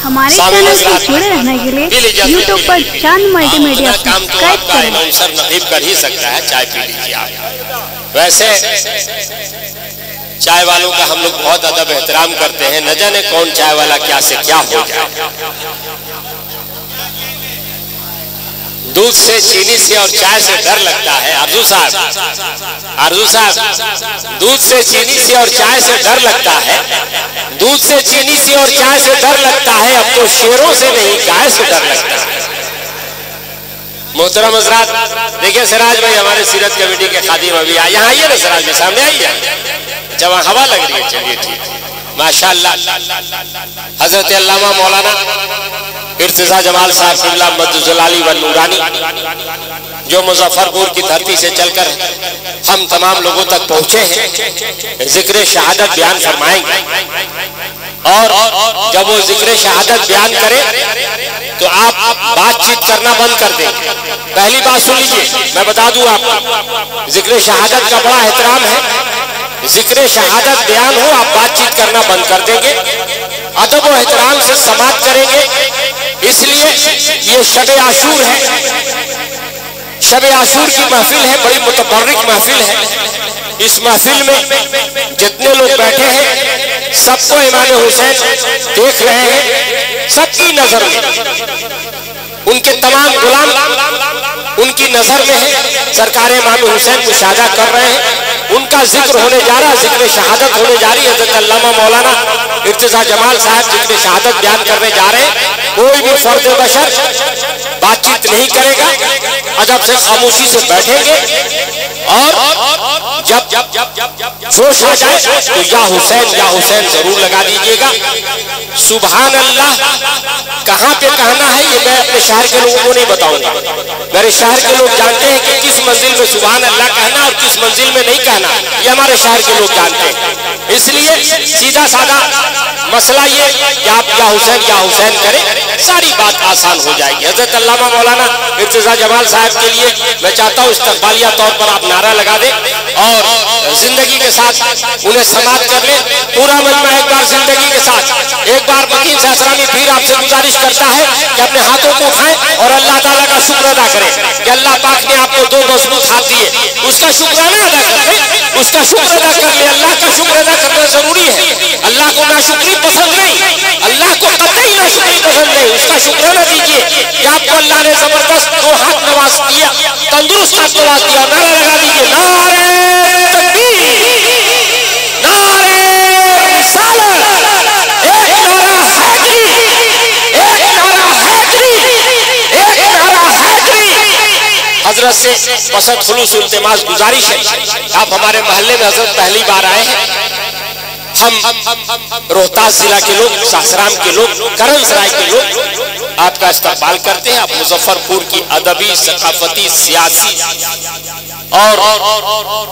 हमारे चैनल से जुड़े रहने के लिए यूट्यूब पर चांद मल्टीमीडिया सब्सक्राइब करें। अवसर नसीब कर ही सकता है, चाय पी लीजिए आप। वैसे चाय वालों का हम लोग बहुत अदब एहतराम करते हैं, न जाने कौन चाय वाला क्या से क्या हो जाए। दूध से, चीनी से और चाय से डर लगता है। अर्जू साहब, दूध से, चीनी से और चाय से डर लगता है। दूध से, चीनी से और चाय से डर लगता है, अब तो शेरों से नहीं गाय से डर लगता है। मोहतरम हज़रात, देखिए सिराज भाई हमारे सीरत कमेटी के खादिम अभी आए, यहाँ आइए ना सिराज भाई, सामने आइए। जब हवा लग रही है, चलिए ठीक है, माशाअल्लाह। हजरत अल्लामा मौलाना इर्तिजा जमाल साहब क़िबला मद्दुज़लाली व नूरानी जो मुजफ्फरपुर की धरती से चलकर हम तमाम लोगों तक पहुंचे हैं, जिक्र शहादत बयान फरमाएंगे। और जब वो जिक्र शहादत बयान करें तो आप बातचीत करना बंद कर दें। पहली बात सुन लीजिए, मैं बता दूं आपको, जिक्र शहादत का बड़ा एहतराम है। जिक्र शहादत बयान हो, आप बातचीत करना बंद कर देंगे, अदब और एहतराम से समाप्त करेंगे। इसलिए ये शब आशूर है, शब आशूर की महफिल है, बड़ी मुतबर्रिक महफिल है। इस महफिल में जितने लोग बैठे हैं सबको इमाम हुसैन देख रहे हैं, सबकी नजर में उनके तमाम गुलाम उनकी नजर में है। सरकार इमाम हुसैन मुशाहदा कर रहे हैं, उनका जिक्र होने जा रहा है, जिक्र शहादत होने जा रही है। हज़रत अल्लामा मौलाना इर्तिजा जमाल साहब जिक्र शहादत बयान करने जा रहे हैं। कोई भी फर्द बशर बातचीत नहीं करेगा, अदब से खामोशी से बैठेंगे और जब जोश आ जाए तो या हुसैन जरूर लगा दीजिएगा। सुभान अल्लाह कहाँ पे कहना है ये मैं अपने शहर के लोगों को नहीं बताऊंगा। मेरे शहर के लोग जानते हैं कि किस मंजिल में सुभान अल्लाह कहना और किस मंजिल में नहीं कहना, ये हमारे शहर के लोग जानते हैं। इसलिए सीधा साधा मसला ये कि आप या हुसैन करें, सारी बात आसान हो जाएगी। हजरत अल्लामा मौलाना इर्तिजा जमाल साहब के लिए मैं चाहता हूँ इस्तक़बालिया तौर पर आप नारा लगा दें और जिंदगी के साथ उन्हें समाप्त कर ले। पूरा मजमा एक बार जिंदगी के साथ एक बार मकीन सहसरानी पीर आपसे गुजारिश करता है कि अपने हाथों को उठाएं और अल्लाह ताला का शुक्र अदा करें कि अल्लाह पाक ने आपको दो मजबूत हाथ दिए, उसका शुक्राना अदा कर ले, उसका शुक्र अदा कर ले। अल्लाह का शुक्र अदा करना जरूरी है। अल्लाह को नाशुक्री पसंद नहीं, अल्लाह को कतई नाशुक्री पसंद नहीं। उसका शुक्राना दीजिए कि आपको अल्लाह ने जबरदस्त दो हाथ नवाज दिया, तंदुरुस्त हाथ नवाज दिया। नारा लगा दीजिए, नारे तकबीर, नारे रिसालत, एक नारा हैदरी, एक नारा हैदरी, एक नारा हैदरी। हजरत से बसत खुलूस इल्तिमास गुजारिश है, आप हमारे मोहल्ले में हजरत पहली बार आए हैं। हम रोहतास जिला के लोग, सासाराम के लोग, करनसराय के लोग आपका इस्तकबाल करते हैं। आप मुजफ्फरपुर की अदबी, सकाफती, सियासी और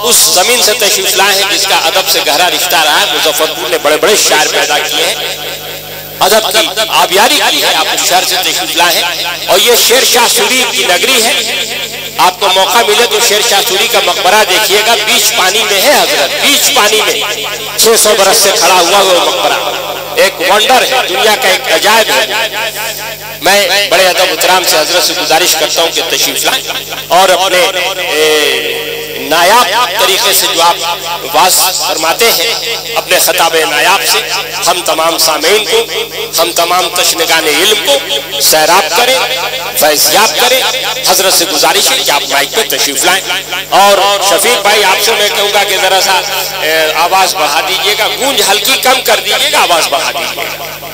उस जमीन से तशरीफ लाए हैं जिसका अदब से गहरा रिश्ता रहा है। मुजफ्फरपुर ने बड़े बड़े शायर पैदा किए हैं, अदब की आबियारी की है। आप उस शहर से तशरीफ लाए हैं और ये शेर शाह सूरी की नगरी है। आपको मौका मिले तो शेर शाह सूरी का मकबरा देखिएगा, बीच पानी में है हजरत, बीच पानी में 600 बरस से खड़ा हुआ वो मकबरा एक वंडर है, दुनिया का एक अजायब है। मैं बड़े अदब एहतराम से हजरत से गुजारिश करता हूँ कि तशरीफ लाएं और अपने नायाब तरीके से जो आप वाज फरमाते हैं अपने खिताब नायाब से हम तमाम सामीन को, हम तमाम तशनगान इल्म को सैराब करें, फैज़याब करें। हजरत से गुजारिश है कि आप माइक पे तशरीफ लाएं। और शफीक भाई आपसे मैं कहूँगा कि जरा सा आवाज़ बढ़ा दीजिएगा, गूंज हल्की कम कर दीजिएगा, आवाज़ बढ़ा दीजिएगा।